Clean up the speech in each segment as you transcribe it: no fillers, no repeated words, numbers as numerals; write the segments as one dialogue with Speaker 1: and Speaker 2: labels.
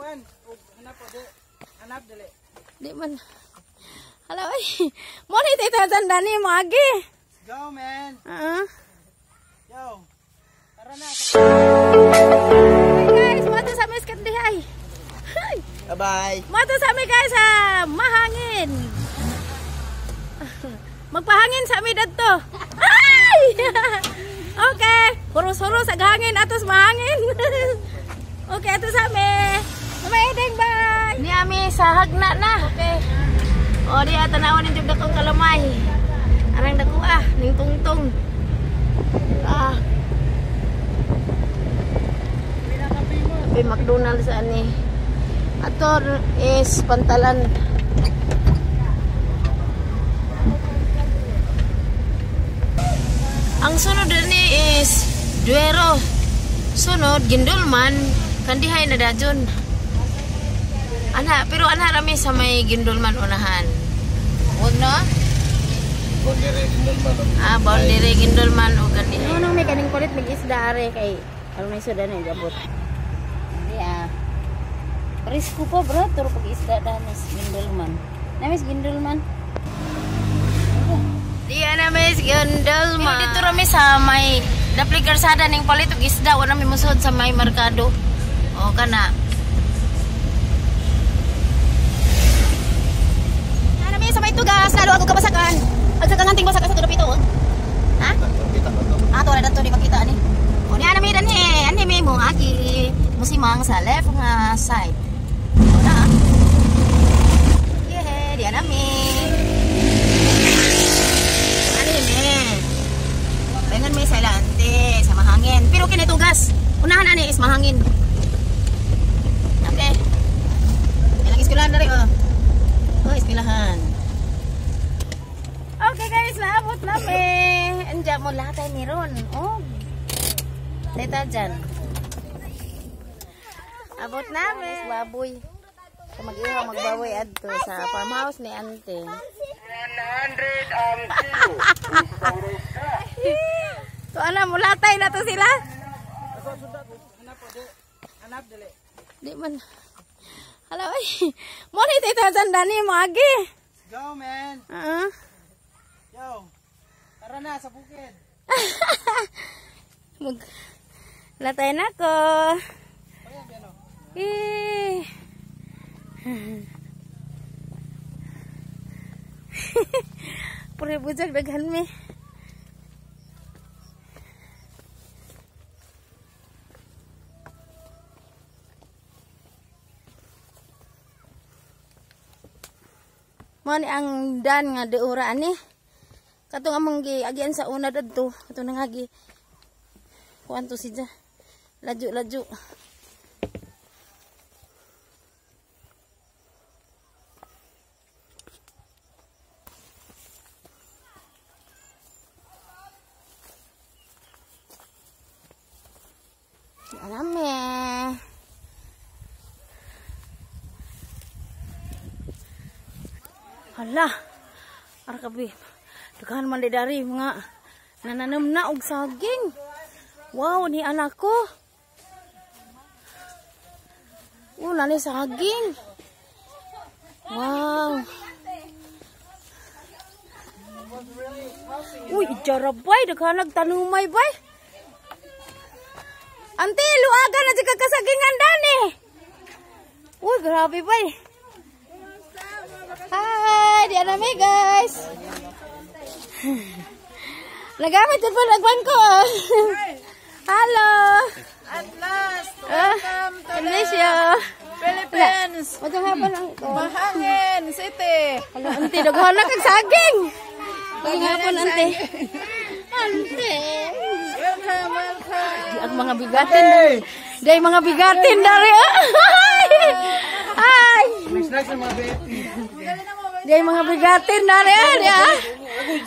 Speaker 1: Jan, hanap po di. Hanap dali.
Speaker 2: Di man. Halo, mo ni tita Dani mo agi.
Speaker 1: Go, man. Yo. Tara na.
Speaker 2: Guys, mato sa miskat di ay.
Speaker 1: Bye-bye.
Speaker 2: Mato sa mi guys sa mahangin. Magpahangin sa mi dadto. Ay! Okay, hurus-hurus ag hangin atos mahangin. Okay, ato sa mi. Maedeng bye. Ni ami sa hagna na. Okay. O di atanawan ni jud dakong kalamay. Arang dako ning tungtung. Tapi McDonald's ani. Ator is Pantalan. Ang sunod ni is Duero. Sunod Gindulman, kandihay na dajon. Ana, pero ana rami sa may Gindulman unahan. Wag no?
Speaker 1: Boundary Gindulman.
Speaker 2: Boundary Gindulman o kandihay. Ano may kaning kulit mag-isda are kay aron may sudan ang gabot. Risiko po bro, turo pag-isda danis Gindulman. Namis Gindulman. Diya namis Gindulman. Pero dito rami sa may dapli karsada ning palit og isda wala mi musod sa may merkado. O kana. Ana mi sa may tugas lalo ako kabasakan. Ag sa kanting basak sa tudapito. Ha? To na dato di makita ni. O ni ana mi danhe, ani mi mo aki musimang sa left nga side. Una. Yeah, di ana mi. Pengen may salante sa mahangin. Pero kinitugas. Unahan ani is mahangin. Okay. Ilang eskwelahan na rin oh. Eskwelahan. Okay guys, naabot namin. Andiyan mo lahat ay meron. Oh. Teta dyan. Abot namin. Baboy. So, mag-ihaw magbaboy adto sa farmhouse ni Ante.
Speaker 1: 100
Speaker 2: So ana mulatay na to sila.
Speaker 1: Hanap po di. Hanap dali.
Speaker 2: Di man. Halo mo ni tita Dani mo agi.
Speaker 1: Go, man. Yo. Tara na sa bukid.
Speaker 2: Latay na ko.
Speaker 1: Ayan, piano.
Speaker 2: Pure bujak daghan mi. Mani ang dan nga deura ani. Katong among gi agian sa una dadto, katong nangagi. Kuanto sidya. Laju-laju. Alam eh. Hala. Arakabi. Daghan man dari mga nananam na og saging. Wow, ni anak ko. Nani saging. Wow. Uy, jarabay daghan nagtanumay bay. Ante, luaga na jika kasagingan dani. Uy, grabe bay. Hai, di ana mi guys. Nagamit po nagbangko. Halo.
Speaker 1: At last, welcome to
Speaker 2: Malaysia.
Speaker 1: Philippines.
Speaker 2: Macam hapon ang
Speaker 1: Mahangin City.
Speaker 2: Halo, ante daghan na kag saging. Macam hapon ante. Ante.
Speaker 1: Welcome, welcome.
Speaker 2: Di ang mga bigatin. Day mga bigatin dari. Ay.
Speaker 1: Next na mga baby.
Speaker 2: Day mga bigatin dari dia.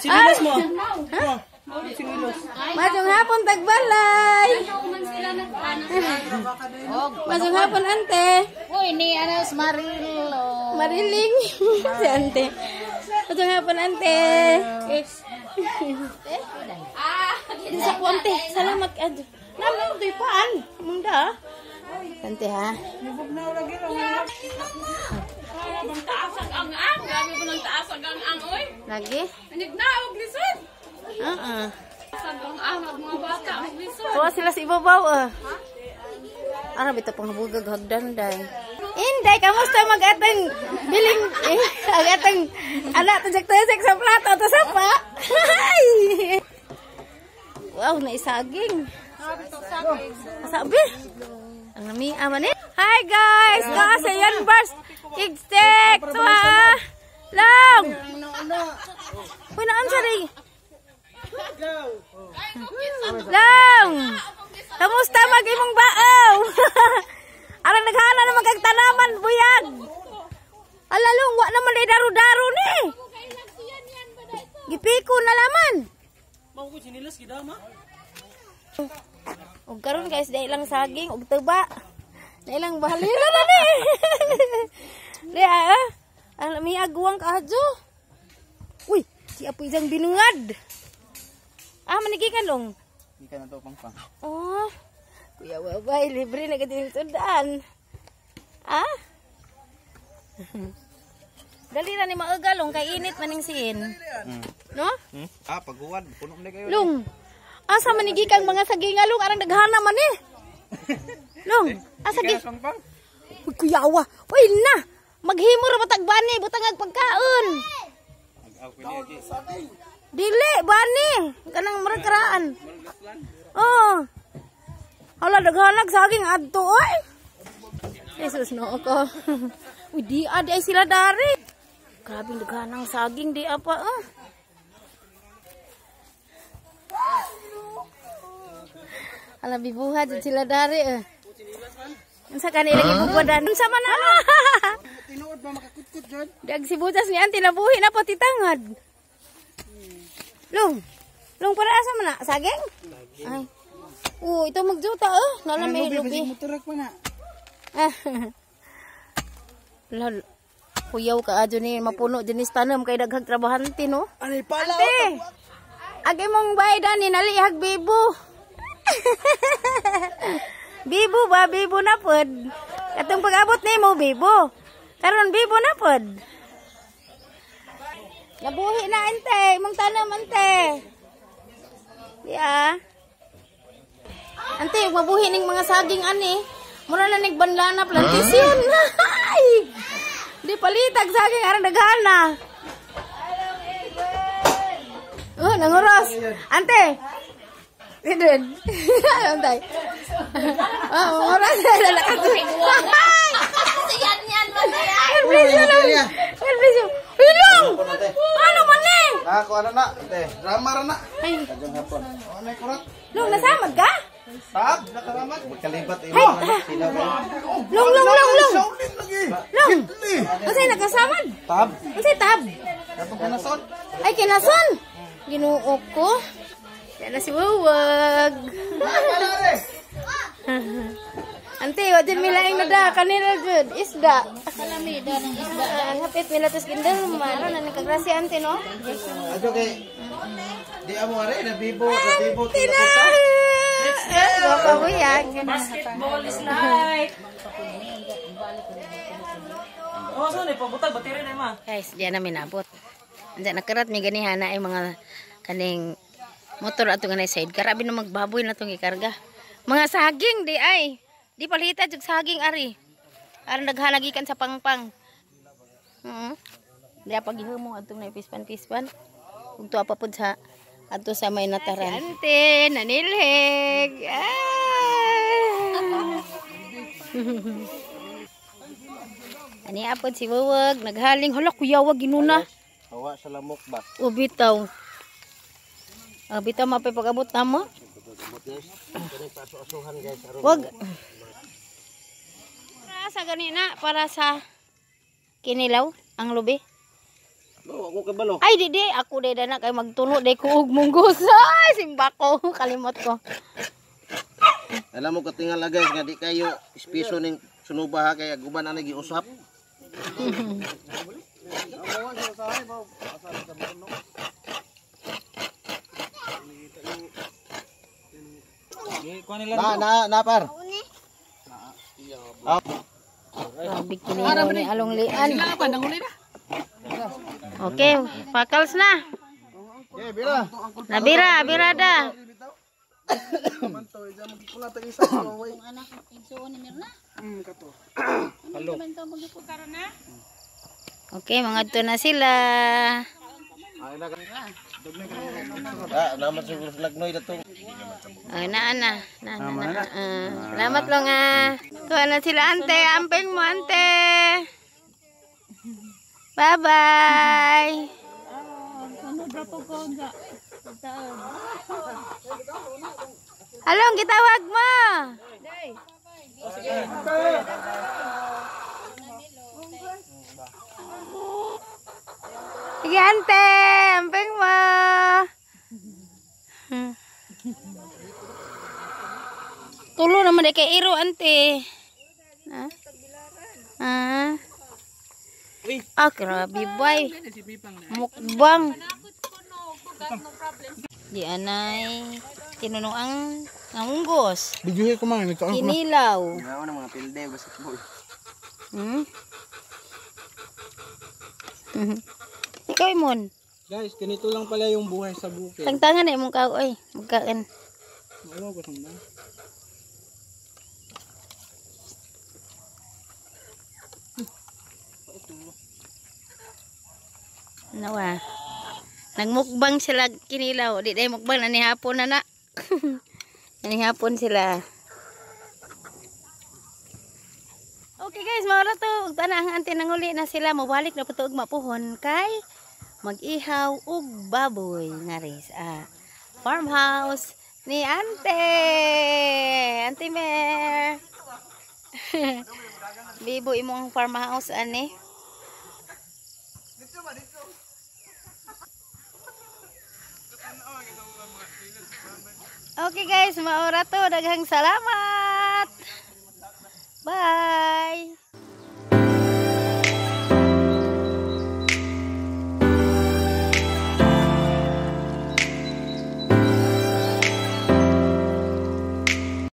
Speaker 1: Sinilas mo.
Speaker 2: Majong hapon tagbalay. Majong hapon ante.
Speaker 3: Oh, ini ada Marilo.
Speaker 2: Mariling si ante. Majong hapon ante. Sa ante. Salamat ad. Naman toy paan. Munda. Nanti ha. Lagi? Tuwa sila sa ibabaw Arab ito pangbugag hagdan day. Inday, kamusta mag-atang biling agatang anak tajak-tajak sa plato to sapa. Wow, naisaging. Sabi. Ang nami aman eh. Hi guys, kasi yan burst egg steak. Tuwa. Long. Uy, naan sari. Long. Kamusta mag-imong baaw? Arang naghana naman kag tanaman, buyag. Alalong, wa naman ay daro-daro ni. Gipiko na laman.
Speaker 1: Mau ko sinilas kita ma.
Speaker 2: Og karon guys, dai lang saging og tuba. Dai lang bahalira na ni. Dia mi aguang kaadyo. Uy, si apo isang binungad. Manigikan dong.
Speaker 1: Ikan na to pang.
Speaker 2: Oh. Kuya babay, libre na kadin sudan. Dali na ni maagalong kay init maning siin. No?
Speaker 1: Paghuwad, puno na kayo.
Speaker 2: Lung. Asa manigikang mga sagingalong arang daghana man eh. Lung, asa gi? Uy, kuyawa. Uy na. Maghimo ra batag bani butang pagkaon. Dili bani kanang marakraan. Oh. Hala daghanag saging adto oy. Jesus no ako. Uy di ay sila dari. Grabe daghanang saging di apa Hala bibuhat sila dari Unsa kanila gibugodan? Unsa man ana?
Speaker 1: Tinuod ba makakutkut jud?
Speaker 2: Dag si butas ni anti nabuhi na pati tangad. Lung para asa man na saging? Ay. Ito magjuta nalamay lubi.
Speaker 1: Motorak pa na.
Speaker 2: Lal. Kuyaw ka adyo ni mapuno dinis tanom kay daghang trabahante no.
Speaker 1: Ani pala.
Speaker 2: Ate. Agi mong baydan ni nalihag bibo. Bibo na pod. Katong pag-abot nimo bibo. Karon bibo na pod. Nabuhi na ante, mong tanam ante. Diya. Ante, mabuhi ning mga saging ani. Mura na nagbanlana plantation. Di palitag saging arang daghana. Nanguros. Ante. Tidun. Ante. Oras na nakatuloy. Hilong! Ano man ni?
Speaker 1: Ako ano na, ate. Ramar na. Kajong hapon. Ano kurat?
Speaker 2: Long, nasamad ka?
Speaker 1: Tab, nakaramat. Magkalibat imo sila ba?
Speaker 2: Long.
Speaker 1: Saulit lagi.
Speaker 2: Long. Unsay nakasamad?
Speaker 1: Tab.
Speaker 2: Unsay tab?
Speaker 1: Katong kanason.
Speaker 2: Ay kinason. Ginuo ko. Yan na si Wawag. Ante, wajan milaing na da. Kanila jud. Isda.
Speaker 3: Salami da ng isda.
Speaker 2: Hapit nila tos kindel. Mano na nagkagrasi ante no?
Speaker 1: Ajo kay di amo are na bibo
Speaker 2: Tina! Buyag.
Speaker 3: Basketball is life.
Speaker 1: Oh, so ni pabutag bateri na ma.
Speaker 2: Guys, diyan namin abot. Andiyan nakarat may ganihan na ay mga kaning motor ato nga na sidecar. Abi na magbaboy na itong ikarga. Mga saging di ay. Di palita jug saging ari. Aron naghalagikan sa pangpang. Di apa gihimo ato na pispan-pispan. Ug tuwa pa pud sa ato sa may nataran. Ante, nanilhig. Ani apod si Wawag naghaling hala kuyawa ginuna.
Speaker 1: Hawa sa lamok ba?
Speaker 2: O bitaw. Bitaw mapay pag-abot na mo. Wag. Para sa ganina, para sa kinilaw, ang lubi.
Speaker 1: Ako kabalo.
Speaker 2: Ay, di. Ako di na kay magtuno. Di ko munggos. Ay, simba ko. Kalimot ko.
Speaker 1: Alam mo katingal na guys, nga di kayo espiso ning sunuba ha, kaya guban na nagiusap. Na par.
Speaker 2: Grabe kinilaw ni Along Lian. Okay, pakals na.
Speaker 1: Okay, bira.
Speaker 2: Nabira, birada. Okay, mga to na sila.
Speaker 1: Naman siguro sa lagnoy dato.
Speaker 2: Ay, na. Salamat lang kuha na sila ante, amping mo ante. Bye-bye. Along, gitawag mo. Sige ante, amping mo. Tulo naman deh kay iro ante. Grabe boy. Mukbang. Di anay tinunong ang nangunggos.
Speaker 4: Bijuhin ko mga nagkaon ko.
Speaker 2: Kinilaw.
Speaker 1: Ano na mga pilde basketball.
Speaker 2: Ikaw imon.
Speaker 4: Guys, ganito lang pala yung buhay sa bukid.
Speaker 2: Tangtangan na imong kao oy. Magkaan.
Speaker 4: Ano ko sanda?
Speaker 2: Nawa. Nagmukbang sila kinilaw. Di day mukbang na ni hapon na. Ni hapon sila. Okay guys, maura to. Tanang ante nanguli na sila. Mabalik na patuog mapuhon kay mag-ihaw ug baboy nga ris. Farmhouse ni ante. Ante Mer. Bibo imong farmhouse ani. Okay guys, maura to. Daghang salamat.